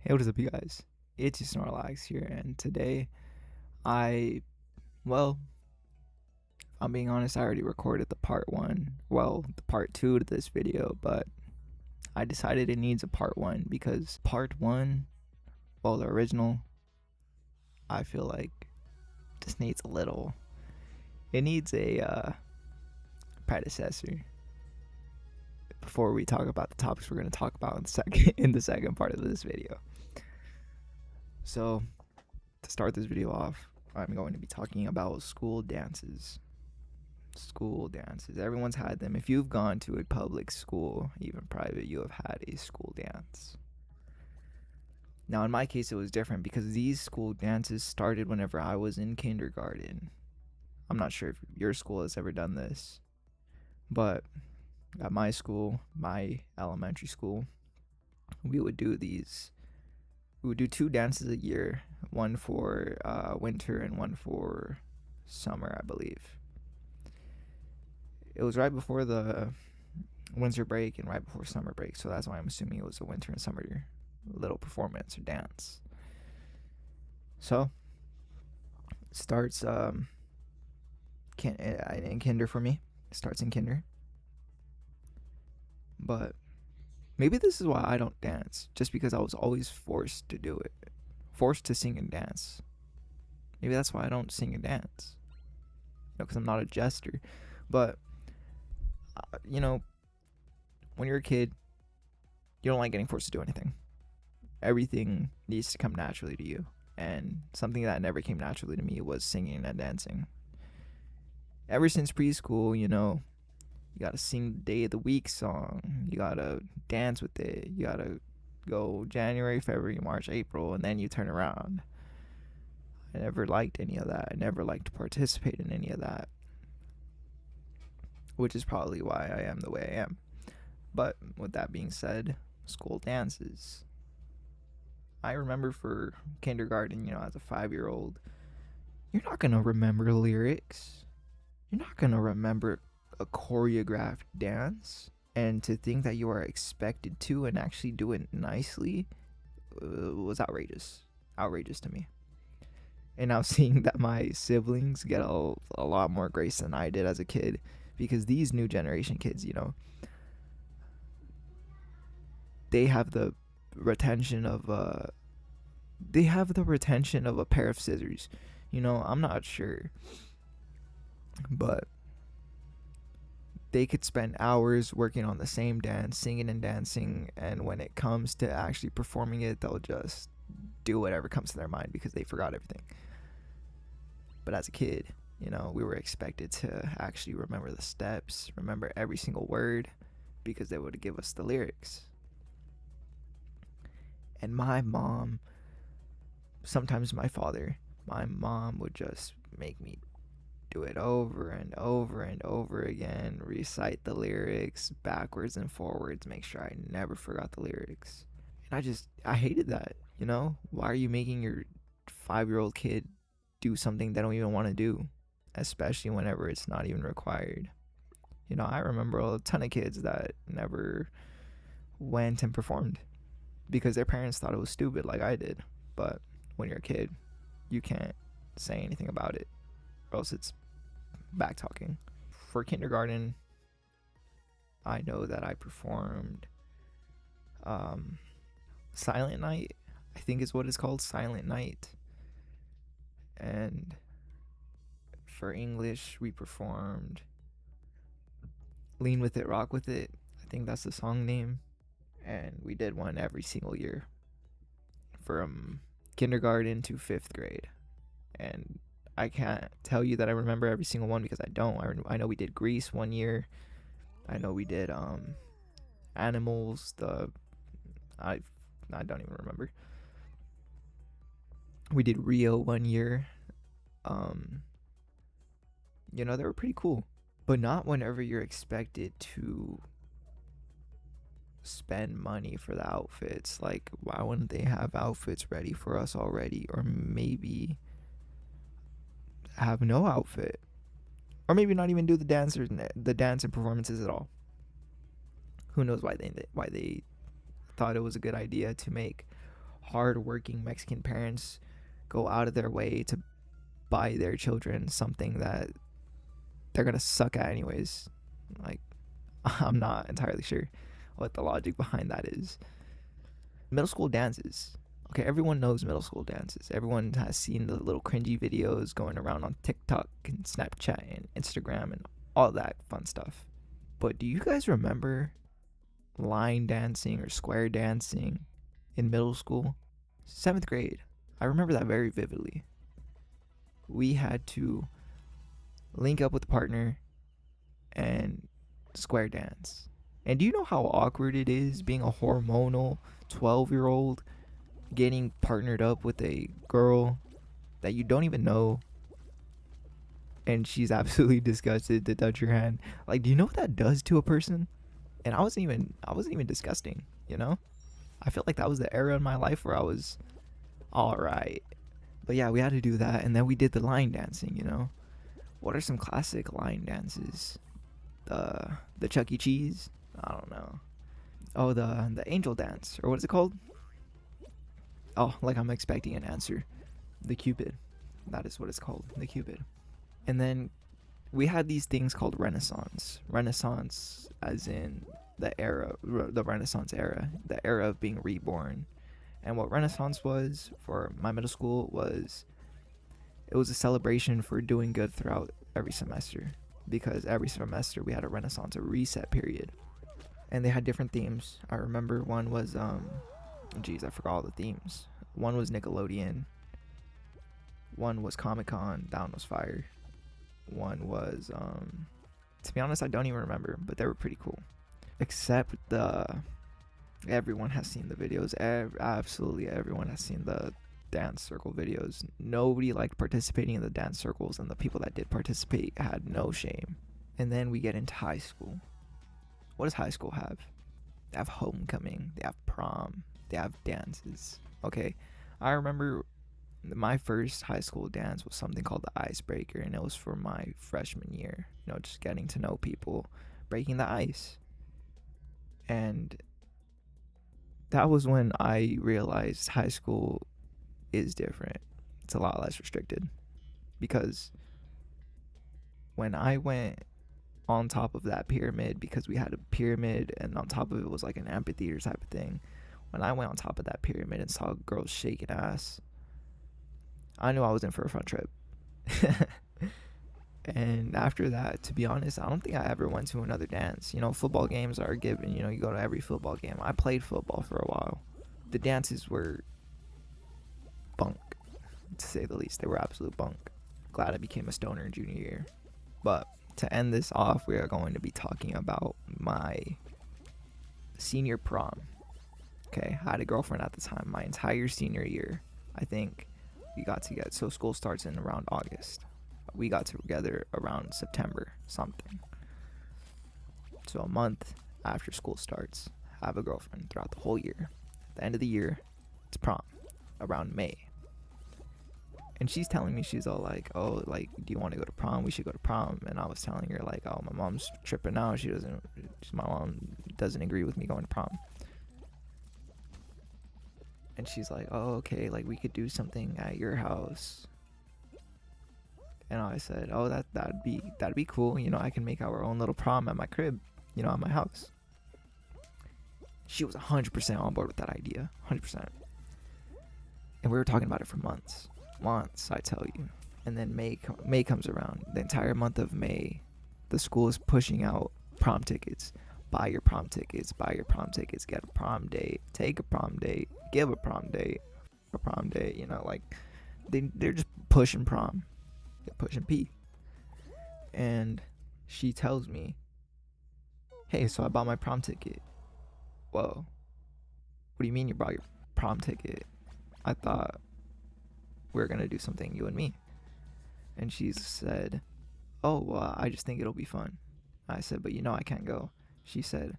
Hey, what is up, you guys? It's your Snorlax here, and today I, well, if I'm being honest, I already recorded the part one, the part two to this video, but I decided it needs a part one because part one, the original, I feel like just needs it needs a predecessor before we talk about the topics we're going to talk about in the second part of this video. So, to start this video off, I'm going to be talking about school dances. School dances. Everyone's had them. If you've gone to a public school, even private, you have had a school dance. Now, in my case, it was different because these school dances started whenever I was in kindergarten. I'm not sure if your school has ever done this, but at my school, my elementary school, we would do these. We would do 2 dances a year, one for winter and one for summer, I believe. It was right before the winter break and right before summer break, so that's why I'm assuming it was a winter and summer little performance or dance. So it starts in kinder for me. It starts in kinder, but maybe this is why I don't dance, just because I was always forced to do it, forced to sing and dance. Maybe that's why I don't sing and dance, because I'm not a jester. But when you're a kid, you don't like getting forced to do anything. Everything needs to come naturally to you. And something that never came naturally to me was singing and dancing. Ever since preschool, you gotta sing the day of the week song. You gotta dance with it. You gotta go January, February, March, April, and then you turn around. I never liked any of that. I never liked to participate in any of that, which is probably why I am the way I am. But with that being said, school dances. I remember for kindergarten, as a 5-year-old, you're not going to remember lyrics. You're not going to remember a choreographed dance. And to think that you are expected to and actually do it nicely was outrageous. Outrageous to me. And now seeing that my siblings get a lot more grace than I did as a kid, because these new generation kids, they have the retention of a pair of scissors. I'm not sure, but they could spend hours working on the same dance, singing and dancing, and when it comes to actually performing it, they'll just do whatever comes to their mind because they forgot everything. But as a kid, we were expected to actually remember the steps, remember every single word, because they would give us the lyrics. And my mom, sometimes my mom would just make me do it over and over and over again, recite the lyrics backwards and forwards, make sure I never forgot the lyrics. And I hated that, Why are you making your 5-year-old kid do something they don't even want to do, especially whenever it's not even required? I remember a ton of kids that never went and performed because their parents thought it was stupid like I did. But when you're a kid, you can't say anything about it, or else it's back talking. For kindergarten, I know that I performed Silent Night, I think is what it's called, Silent Night. And for English, we performed Lean With It, Rock With It. I think that's the song name. And we did one every single year from kindergarten to 5th grade. And I can't tell you that I remember every single one because I don't. I know we did Grease one year. I know we did Animals. I don't even remember. We did Rio one year. They were pretty cool, but not whenever you're expected to spend money for the outfits. Like, why wouldn't they have outfits ready for us already, or maybe have no outfit, or maybe not even do the dance and performances at all? Who knows why they thought it was a good idea to make hard-working Mexican parents go out of their way to buy their children something that they're gonna suck at anyways. Like, I'm not entirely sure what the logic behind that is. Middle school dances. Okay, everyone knows middle school dances. Everyone has seen the little cringy videos going around on TikTok and Snapchat and Instagram and all that fun stuff. But do you guys remember line dancing or square dancing in middle school? 7th grade. I remember that very vividly. We had to link up with a partner and square dance. And do you know how awkward it is being a hormonal 12-year-old getting partnered up with a girl that you don't even know, and she's absolutely disgusted to touch your hand? Like, do you know what that does to a person? And I wasn't even disgusting, you know? I feel like that was the era in my life where I was all right. But yeah, we had to do that, and then we did the line dancing, you know? What are some classic line dances? The Chuck E. Cheese? I don't know. Oh, the angel dance, or what is it called? Oh, like I'm expecting an answer. The Cupid. That is what it's called, the Cupid. And then we had these things called Renaissance. Renaissance, as in the Renaissance era, the era of being reborn. And what Renaissance was for my middle school was, it was a celebration for doing good throughout every semester, because every semester we had a Renaissance, a reset period, and they had different themes. I remember one was I forgot all the themes. One was Nickelodeon. One was Comic-Con. That one was fire. One was to be honest, I don't even remember, but they were pretty cool. Except everyone has seen the videos. Absolutely everyone has seen the dance circle videos. Nobody liked participating in the dance circles, and the people that did participate had no shame. And then we get into high school. What does high school have? They have homecoming, they have prom, they have dances. Okay, I remember my first high school dance was something called the Icebreaker, and it was for my freshman year. You know, just getting to know people, breaking the ice. And that was when I realized high school is different. It's a lot less restricted, because when I went on top of that pyramid, because we had a pyramid and on top of it was like an amphitheater type of thing, when I went on top of that pyramid and saw girls shaking ass, I knew I was in for a fun trip. And after that, to be honest, I don't think I ever went to another dance. You know, football games are given. You know, you go to every football game. I played football for a while. The dances were bunk, to say the least. They were absolute bunk. Glad I became a stoner in junior year. But to end this off, we are going to be talking about my senior prom. Okay, I had a girlfriend at the time. My entire senior year, I think we got together. So school starts in around August. We got together around September something. So a month after school starts, I have a girlfriend throughout the whole year. At the end of the year, it's prom around May. And she's telling me, she's all like, oh, like, do you want to go to prom? We should go to prom. And I was telling her, like, oh, my mom's tripping out. My mom doesn't agree with me going to prom. And she's like, oh, okay, like, we could do something at your house. And I said, oh, that'd be cool. You know, I can make our own little prom at my crib, you know, at my house. She was 100% on board with that idea, 100%. And we were talking about it for months, I tell you. And then May comes around. The entire month of May, the school is pushing out prom tickets. Buy your prom tickets, get a prom date, take a prom date, give a prom date, you know, like, they're just pushing prom. Pushing P. And she tells me, hey, so I bought my prom ticket. Whoa. What do you mean you bought your prom ticket? I thought we were going to do something, you and me. And she said, oh, well, I just think it'll be fun. I said, but you know I can't go. She said,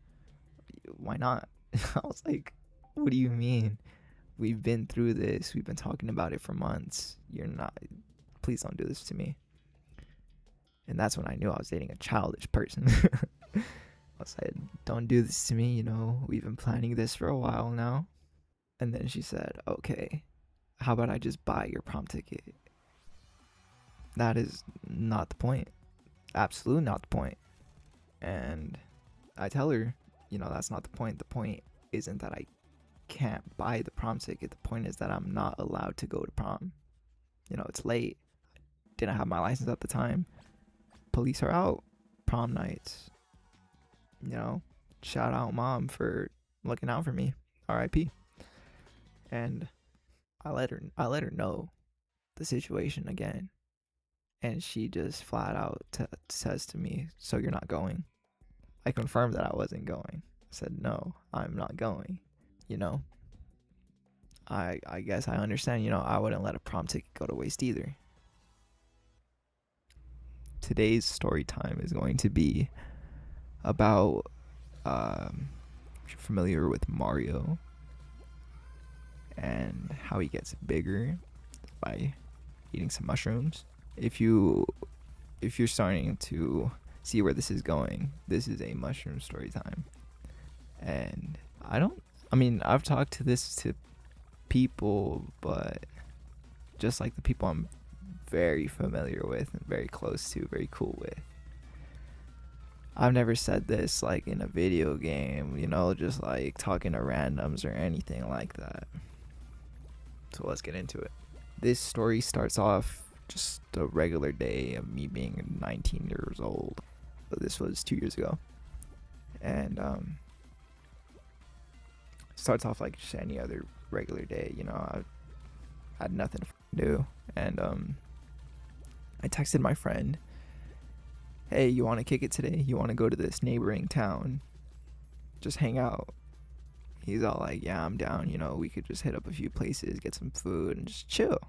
why not? I was like, what do you mean? We've been through this. We've been talking about it for months. Please don't do this to me. And that's when I knew I was dating a childish person. I said, don't do this to me, you know, we've been planning this for a while now. And then she said, okay, how about I just buy your prom ticket? That is not the point. Absolutely not the point. And I tell her, that's not the point. The point isn't that I can't buy the prom ticket. The point is that I'm not allowed to go to prom. It's late. Didn't have my license at the time. Police are out. Prom nights. Shout out mom for looking out for me. R.I.P. And I let her know the situation again. And she just flat out says to me, so you're not going? I confirmed that I wasn't going. I said, no, I'm not going. I guess I understand, I wouldn't let a prom ticket go to waste either. Today's story time is going to be about, if you're familiar with Mario and how he gets bigger by eating some mushrooms. If you're starting to see where this is going, this is a mushroom story time. And I've talked to people, but just like the people I'm very familiar with and very close to, very cool with, I've never said this like in a video game, just like talking to randoms or anything like that. So let's get into it. This story starts off just a regular day of me being 19 years old. This was 2 years ago. And starts off like just any other regular day. I had nothing to do. And I texted my friend, hey, you want to kick it today? You want to go to this neighboring town? Just hang out. He's all like, yeah, I'm down. We could just hit up a few places, get some food, and just chill.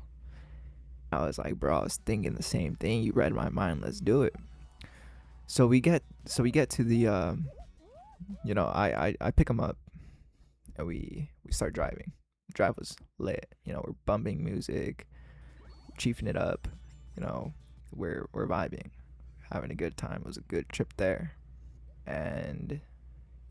I was like, bro, I was thinking the same thing. You read my mind. Let's do it. So we get to the, I pick him up, and we start driving. The drive was lit. We're bumping music, chiefing it up. We're vibing, having a good time. It was a good trip there. And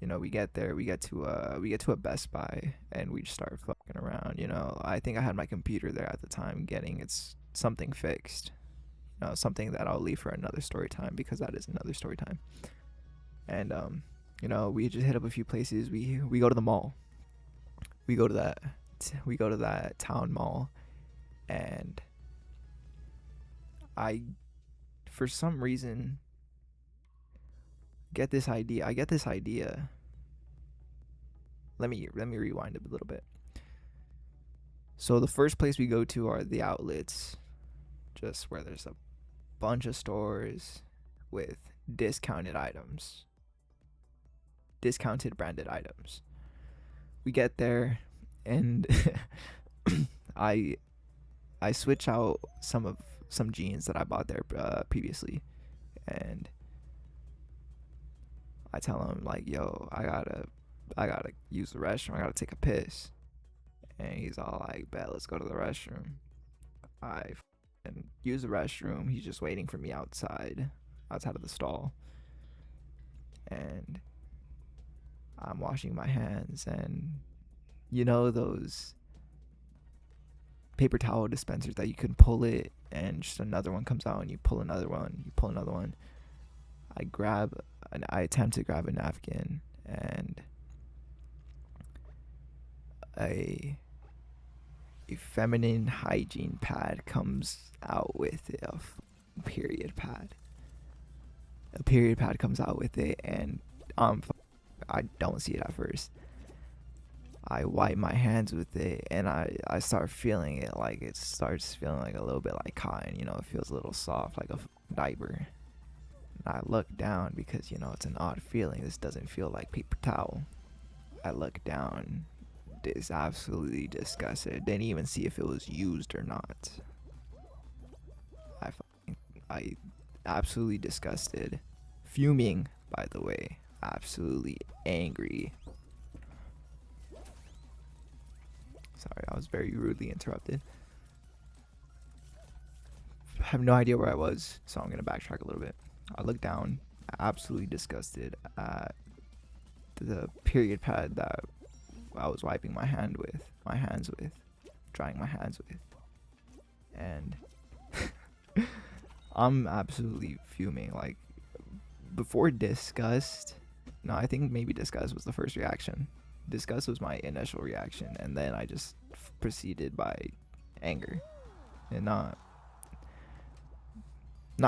we get there. We get to a Best Buy, and we just start fucking around. I think I had my computer there at the time, getting something fixed. Something that I'll leave for another story time, because that is another story time. And we just hit up a few places. We go to the mall. We go to that town mall, and I, for some reason, get this idea. Let me rewind a little bit. So the first place we go to are the outlets, just where there's a bunch of stores with discounted branded items. We get there, and I switch out some jeans that I bought there previously, and I tell him like, yo, I gotta use the restroom. I gotta take a piss. And he's all like, bet, let's go to the restroom. I use the restroom. He's just waiting for me outside of the stall. And I'm washing my hands, and those paper towel dispensers that you can pull it and just another one comes out, and you pull another one. I attempt to grab a napkin, and a feminine hygiene pad comes out with it, a period pad. A period pad comes out with it, and I don't see it at first. I wipe my hands with it, and I start feeling it, like it starts feeling like a little bit like cotton, it feels a little soft, like a diaper. And I look down because, it's an odd feeling. This doesn't feel like paper towel. I look down, is absolutely disgusted. Didn't even see if it was used or not. I absolutely disgusted. Fuming, by the way. Absolutely angry. Sorry, I was very rudely interrupted. I have no idea where I was, so I'm gonna backtrack a little bit. I look down, absolutely disgusted at the period pad that I was wiping my hands with, drying my hands with, and I'm absolutely fuming. Like, before disgust, no, I think maybe disgust was the first reaction. Disgust was my initial reaction, and then I just proceeded by anger, and not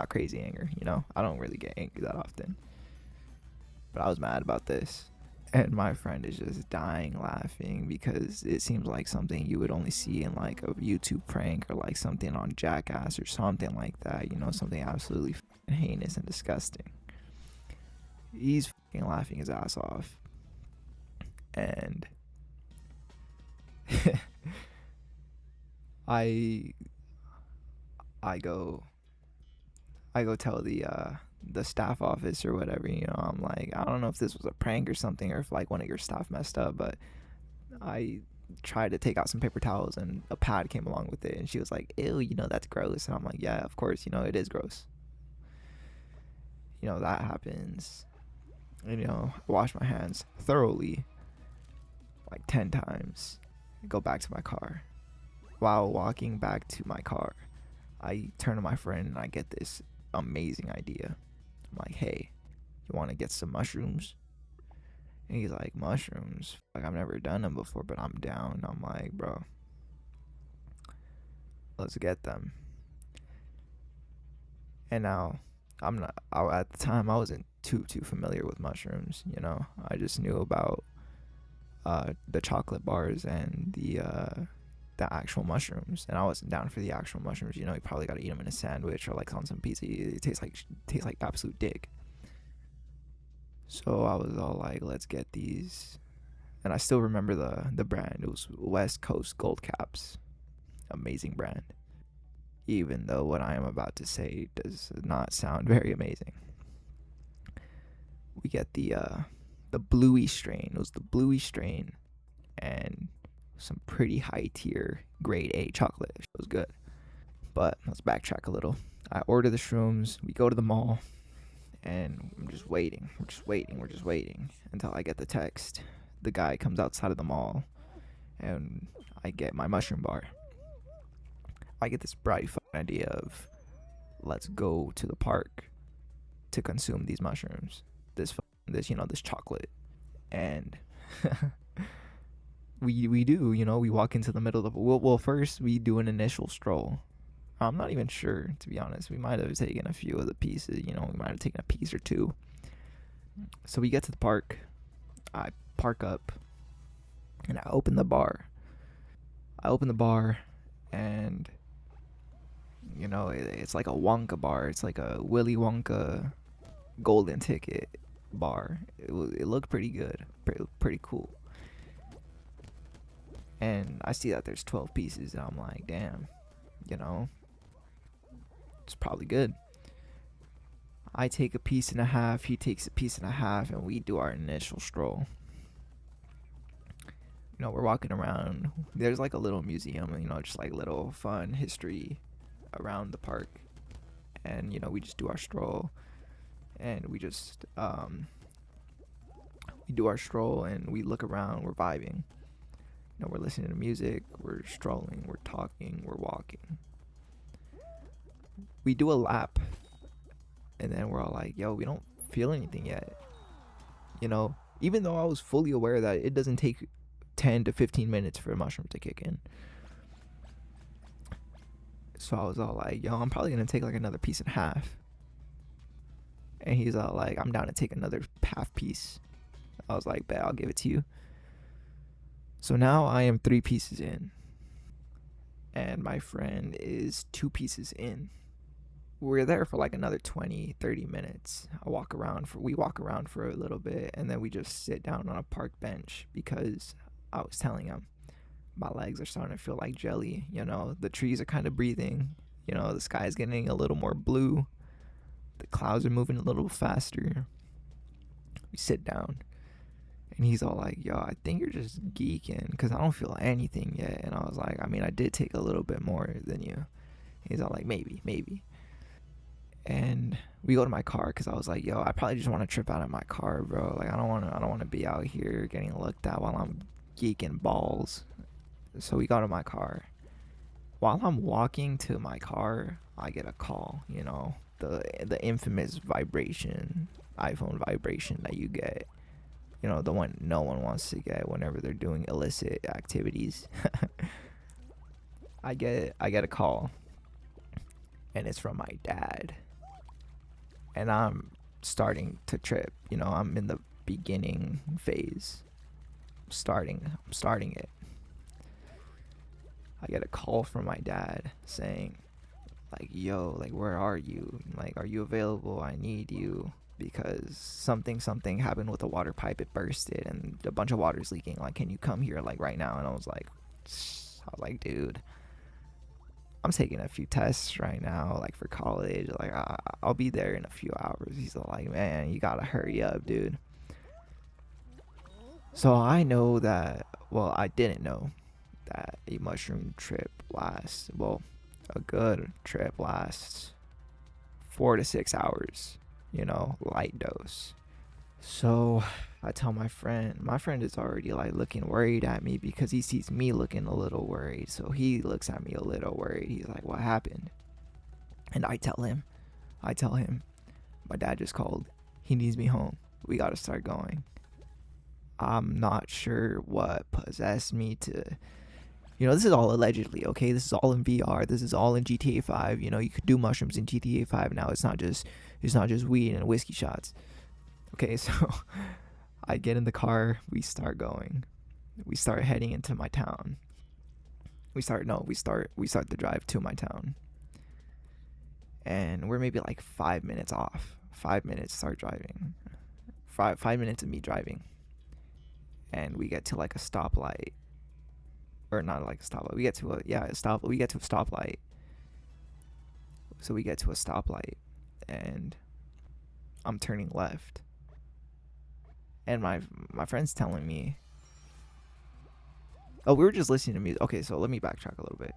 crazy anger. I don't really get angry that often, but I was mad about this. And my friend is just dying laughing because it seems like something you would only see in like a YouTube prank or like something on Jackass or something like that. Something absolutely heinous and disgusting. He's laughing his ass off. And I go tell the staff office or whatever. I'm like, I don't know if this was a prank or something, or if like one of your staff messed up, but I tried to take out some paper towels and a pad came along with it, and she was like, ew, that's gross. And I'm like, yeah, of course, it is gross. That happens. And I wash my hands thoroughly like 10 times, go back to my car. While walking back to my car, I turn to my friend and I get this amazing idea. I'm like, hey, you want to get some mushrooms? And he's like, mushrooms? Like, I've never done them before, but I'm down. I'm like, bro, let's get them. And now, at the time, I wasn't too familiar with mushrooms. I just knew about the chocolate bars and the actual mushrooms, and I wasn't down for the actual mushrooms. You probably got to eat them in a sandwich or like on some pizza. It tastes like absolute dick. So I was all like, let's get these. And I still remember the brand. It was West Coast Gold Caps. Amazing brand. Even though what I am about to say does not sound very amazing. We get the Bluey strain. It was the Bluey strain, and some pretty high tier grade A chocolate. It was good. But let's backtrack a little. I order the shrooms. We go to the mall, and I'm just waiting. We're just waiting until I get the text. The guy comes outside of the mall, and I get my mushroom bar. I get this bright idea of, let's go to the park to consume these mushrooms. This chocolate. And we do, we walk into the middle of well, first we do an initial stroll. I'm not even sure, to be honest. We might have taken a few of the pieces, we might have taken a piece or two. So we get to the park. I park up and I open the bar. And it's like a Wonka bar. It's like a Willy Wonka golden ticket bar. It looked pretty good, pretty cool. And I see that there's 12 pieces, and I'm like, damn, it's probably good. I take a piece and a half, he takes a piece and a half, and we do our initial stroll. We're walking around. There's like a little museum, just like little fun history around the park. And, we just do our stroll. And we just, we do our stroll and we look around, we're vibing. We're listening to music, we're strolling, we're talking, we're walking. We do a lap, and then we're all like, yo, we don't feel anything yet. Even though I was fully aware that it doesn't take 10 to 15 minutes for a mushroom to kick in. So I was all like, yo, I'm probably going to take like another piece and a half. And he's all like, I'm down to take another half piece. I was like, bet, I'll give it to you. So now I am 3 pieces in. And my friend is 2 pieces in. We're there for like another 20, 30 minutes. We walk around for a little bit, and then we just sit down on a park bench because I was telling him my legs are starting to feel like jelly. The trees are kind of breathing. The sky's getting a little more blue. The clouds are moving a little faster. We sit down, and he's all like, yo, I think you're just geeking because I don't feel anything yet. And I was like, I mean, I did take a little bit more than you. He's all like, maybe. And we go to my car because I was like, yo, I probably just want to trip out of my car, bro. Like, I don't want to be out here getting looked at while I'm geeking balls. So we got in my car. While I'm walking to my car, I get a call. The infamous vibration, iPhone vibration that you get. The one no one wants to get whenever they're doing illicit activities. I get a call, and it's from my dad, and I'm starting to trip. I'm in the beginning phase. I'm starting it. I get a call from my dad saying, like, yo, like, where are you? Like, are you available? I need you because something happened with the water pipe. It bursted and a bunch of water's leaking. Like, can you come here, like, right now? And I was like, dude, I'm taking a few tests right now, like, for college. Like, I'll be there in a few hours. He's like, man, you gotta hurry up, dude. So I know that, well, I didn't know that a mushroom trip lasts, well, a good trip lasts 4 to 6 hours, light dose. So I tell my friend is already like looking worried at me because he sees me looking a little worried. So he looks at me a little worried. He's like, what happened? And I tell him, my dad just called. He needs me home. We gotta start going. I'm not sure what possessed me to. This is all allegedly, okay? This is all in VR. This is all in GTA 5. You could do mushrooms in GTA 5 now. It's not just weed and whiskey shots. Okay, so I get in the car, we start going. We start heading into my town. We start the drive to my town. And we're maybe like 5 minutes off. 5 minutes start driving. 5 minutes of me driving. And we get to like a stoplight, or not like a stoplight. We get to a stoplight. So we get to a stoplight, and I'm turning left, and my friend's telling me, oh, we were just listening to music. Okay, so let me backtrack a little bit.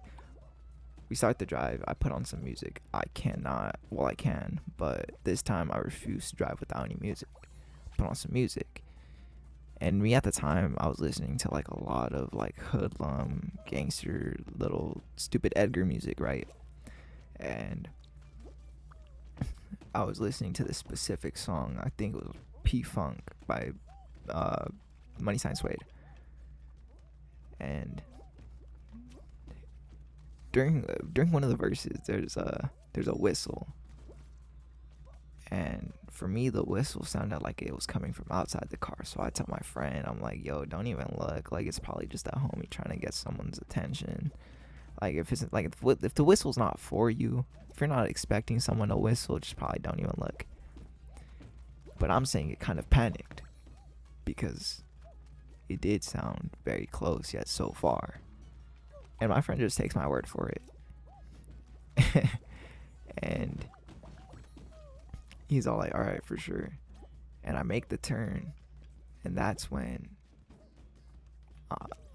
We start the drive. I put on some music. I cannot. Well, I can, but this time I refuse to drive without any music. Put on some music. And me at the time, I was listening to like a lot of like hoodlum, gangster, little stupid Edgar music, right? And I was listening to this specific song. I think it was P Funk by uh, Money Sign Suede. And during one of the verses, there's a whistle, and for me the whistle sounded like it was coming from outside the car. So I tell my friend, I'm like, yo, don't even look, like it's probably just that homie trying to get someone's attention. Like if it's like if the whistle's not for you, if you're not expecting someone to whistle, just probably don't even look. But I'm saying it kind of panicked because it did sound very close yet so far, and my friend just takes my word for it. And he's all like, all right, for sure. And I make the turn, and that's when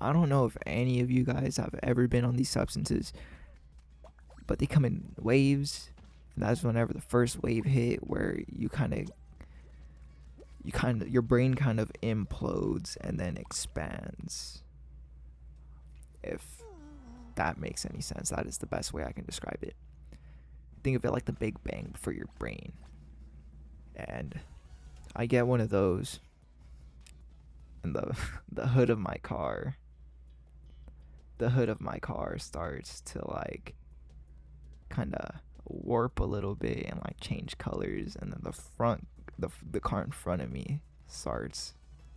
I don't know if any of you guys have ever been on these substances, but they come in waves, and that's whenever the first wave hit, where your brain kind of implodes and then expands. If that makes any sense, that is the best way I can describe it. Think of it like the Big Bang for your brain. And I get one of those, and the hood of my car starts to like kind of warp a little bit and like change colors, and then the car in front of me starts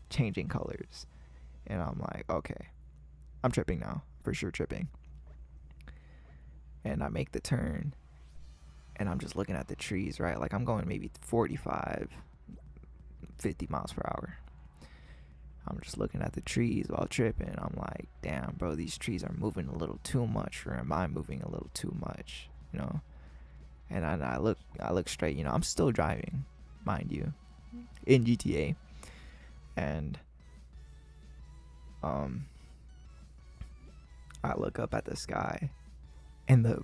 changing colors, and I'm like, okay, I'm tripping now, for sure tripping. And I make the turn, and I'm just looking at the trees, right? Like I'm going maybe 45, 50 miles per hour. I'm just looking at the trees while tripping. I'm like, damn, bro, these trees are moving a little too much, or am I moving a little too much? And I look straight. I'm still driving, mind you, in GTA, and I look up at the sky, and the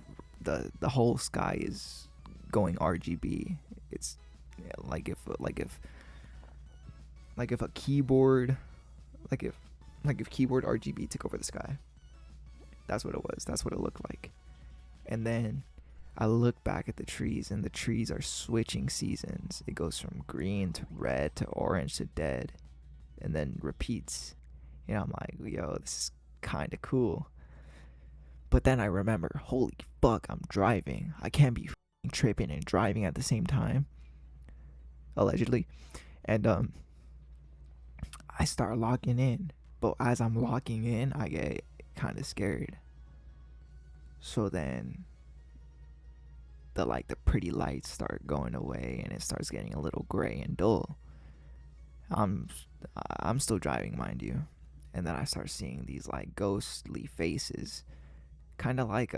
whole sky is going RGB. It's like if a keyboard, like if Like if keyboard RGB took over the sky. That's what it was. That's what it looked like. And then I look back at the trees, and the trees are switching seasons. It goes from green to red to orange to dead, and then repeats. And I'm like, yo, this is kind of cool. But then I remember, holy fuck, I'm driving. I can't be tripping and driving at the same time. Allegedly. And I start locking in. But as I'm locking in, I get kind of scared. So then the pretty lights start going away, and it starts getting a little gray and dull. I'm I'm still driving, mind you. And then I start seeing these like ghostly faces, kind of like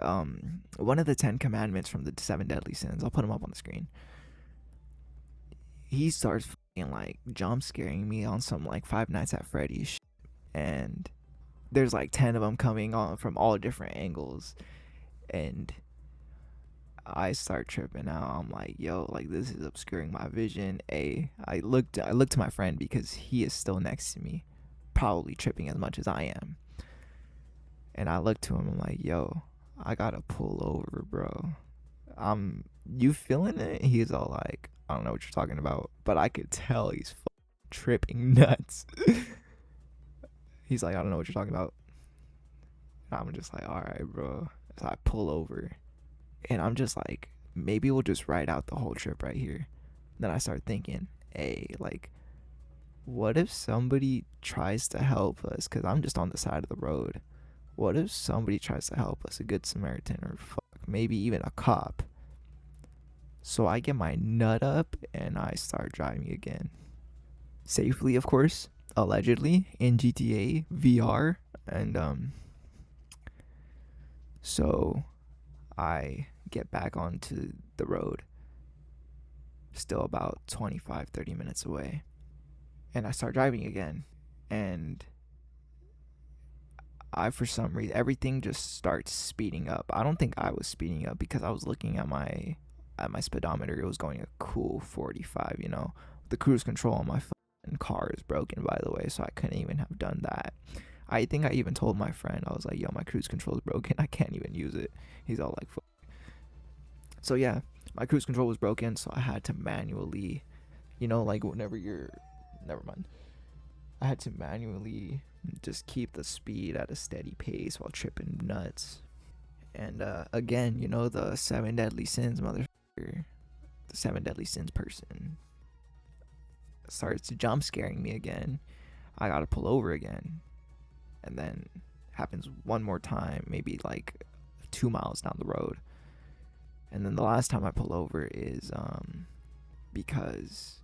one of the 10 commandments from the 7 deadly sins. I'll put them up on the screen. He starts like jump scaring me on some like Five Nights at Freddy's shit. And there's like 10 of them coming on from all different angles, and I start tripping out. I'm like, yo, like this is obscuring my vision. I looked to my friend because he is still next to me, probably tripping as much as I am. And I looked to him, I'm like, yo, I gotta pull over, bro. You feeling it? He's all like, I don't know what you're talking about, but I could tell he's tripping nuts. He's like, I don't know what you're talking about. And I'm just like, all right, bro. So I pull over, and I'm just like, maybe we'll just ride out the whole trip right here. Then I start thinking, hey, like, what if somebody tries to help us? Because I'm just on the side of the road. What if somebody tries to help us, a good Samaritan, or maybe even a cop? So I get my nut up and I start driving again. Safely, of course, allegedly, in GTA VR. And so I get back onto the road, still about 25-30 minutes away. And I start driving again. And for some reason, everything just starts speeding up. I don't think I was speeding up because I was looking at my speedometer. It was going a cool 45, you know. The cruise control on my car is broken, by the way, so I couldn't even have done that. I think I even told my friend, I was like, yo, my cruise control is broken. I can't even use it. He's all like, fuck. So yeah, my cruise control was broken, so I had to manually, you know, like whenever never mind. I had to manually just keep the speed at a steady pace while tripping nuts. And again, you know, the 7 deadly sins, motherfucker. The 7 deadly sins person starts jump scaring me again. I gotta pull over again. And then happens one more time, maybe like 2 miles down the road. And then the last time I pull over is because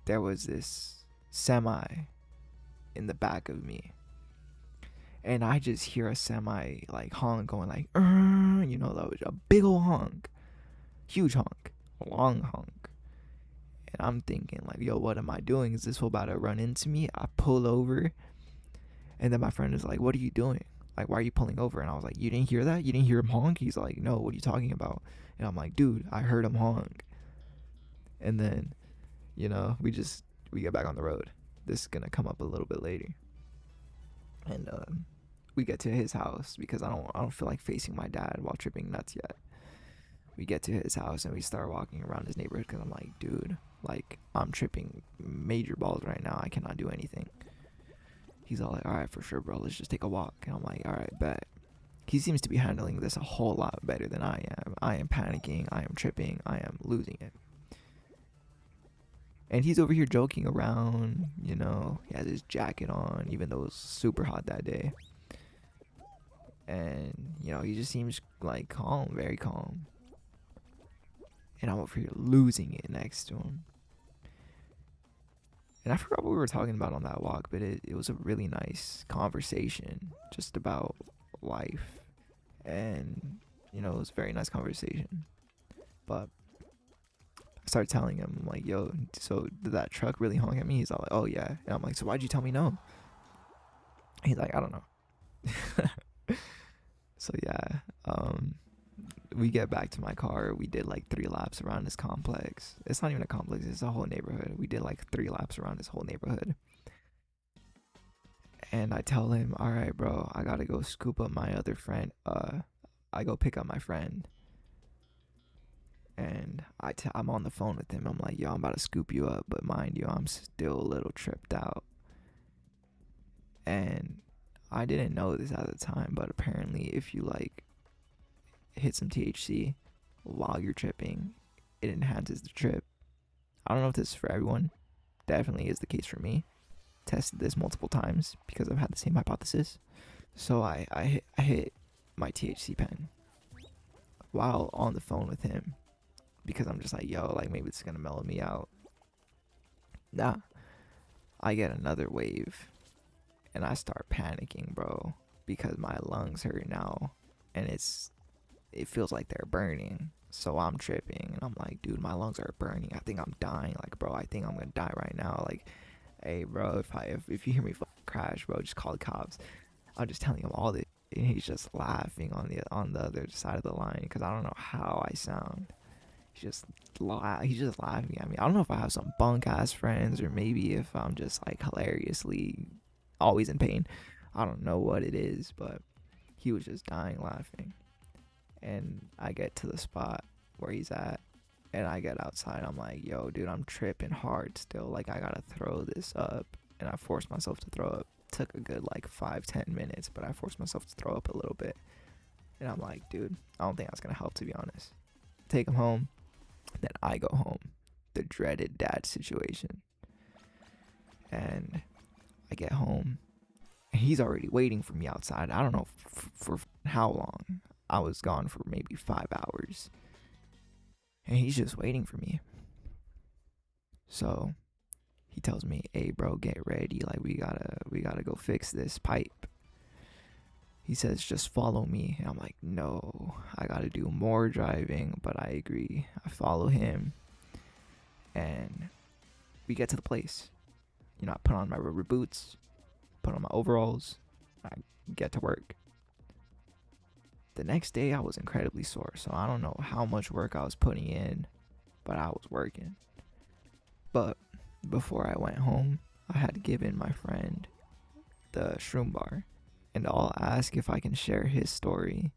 there was this semi in the back of me, and I just hear a semi like honk going like, you know, that was a big old honk, huge honk, long honk. And I'm thinking like, yo, what am I doing? Is this fool about to run into me? I pull over, and then my friend is like, what are you doing? Like, why are you pulling over? And I was like, you didn't hear that? You didn't hear him honk? He's like, no, what are you talking about? And I'm like, dude, I heard him honk. And then, you know, we get back on the road. This is gonna come up a little bit later. And we get to his house because I don't feel like facing my dad while tripping nuts yet. We get to his house and we start walking around his neighborhood because I'm like, dude, like, I'm tripping major balls right now. I cannot do anything. He's all like, all right, for sure, bro. Let's just take a walk. And I'm like, all right, bet. He seems to be handling this a whole lot better than I am. I am panicking. I am tripping. I am losing it. And he's over here joking around, you know. He has his jacket on, even though it was super hot that day. And, you know, he just seems like calm, very calm. And I'm over here losing it next to him. And I forgot what we were talking about on that walk, but it was a really nice conversation just about life. And, you know, it was a very nice conversation. But I started telling him, like, yo, so did that truck really honk at me? He's all like, oh, yeah. And I'm like, so why'd you tell me no? He's like, I don't know. So, yeah. We get back to my car. We did like 3 laps around this complex. It's not even a complex, it's a whole neighborhood. We did like 3 laps around this whole neighborhood. And I tell him, all right, bro, I gotta go scoop up my other friend. I go pick up my friend, and I'm on the phone with him. I'm like, yo, I'm about to scoop you up, but mind you, I'm still a little tripped out. And I didn't know this at the time, but apparently, if you like hit some THC while you're tripping, it enhances the trip. I don't know if this is for everyone. Definitely is the case for me. Tested this multiple times because I've had the same hypothesis. So I hit my THC pen while on the phone with him because I'm just like, yo, like maybe it's gonna mellow me out. Nah, I get another wave and I start panicking, bro, because my lungs hurt now and it feels like they're burning. So I'm tripping and I'm like, dude, my lungs are burning. I think I'm dying. Like, bro, I think I'm gonna die right now. Like, hey, bro, if you hear me crash, bro, just call the cops. I'm just telling him all this, and he's just laughing on the other side of the line because I don't know how I sound. He's just laughing at me. I don't know if I have some bunk ass friends or maybe if I'm just like hilariously always in pain. I don't know what it is, but he was just dying laughing. And I get to the spot where he's at, and I get outside. I'm like, yo, dude, I'm tripping hard still. Like, I gotta throw this up. And I forced myself to throw up. Took a good like 5-10 minutes, but I forced myself to throw up a little bit. And I'm like, dude, I don't think that's gonna help, to be honest. Take him home. Then I go home. The dreaded dad situation. And I get home, and he's already waiting for me outside. I don't know for how long. I was gone for maybe 5 hours. And he's just waiting for me. So he tells me, hey bro, get ready. Like we gotta go fix this pipe. He says, just follow me. And I'm like, no, I gotta do more driving, but I agree. I follow him. And we get to the place. You know, I put on my rubber boots, put on my overalls, I get to work. The next day I was incredibly sore, so I don't know how much work I was putting in, but I was working. But before I went home, I had given my friend the shroom bar, and I'll ask if I can share his story,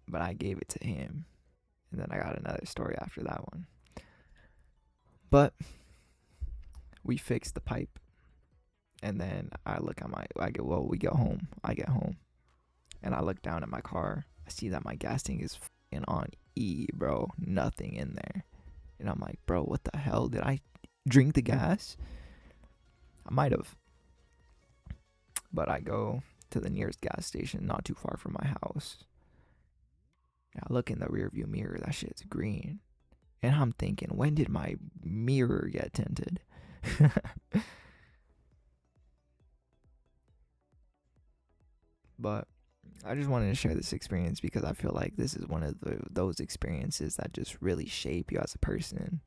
but I gave it to him, and then I got another story after that one. But we fixed the pipe, and then we get home. I get home, and I look down at my car. I see that my gas tank is on E, bro. Nothing in there. And I'm like, bro, what the hell? Did I drink the gas? I might have. But I go to the nearest gas station not too far from my house. And I look in the rearview mirror. That shit's green. And I'm thinking, when did my mirror get tinted? But I just wanted to share this experience because I feel like this is one of those experiences that just really shape you as a person,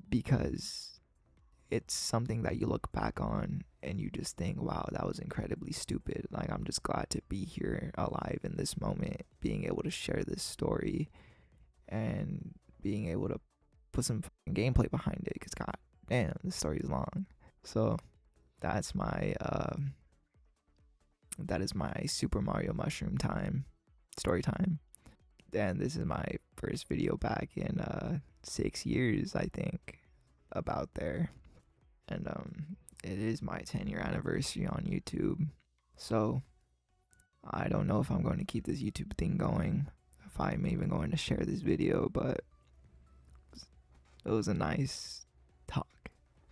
because it's something that you look back on and you just think, wow, that was incredibly stupid. Like, I'm just glad to be here alive in this moment, being able to share this story and being able to put some gameplay behind it, because god damn, this story is long. So that's my that is my Super Mario Mushroom time, story time. And this is my first video back in 6 years, I think, about there. And it is my 10-year anniversary on YouTube. So I don't know if I'm going to keep this YouTube thing going, if I'm even going to share this video, but it was a nice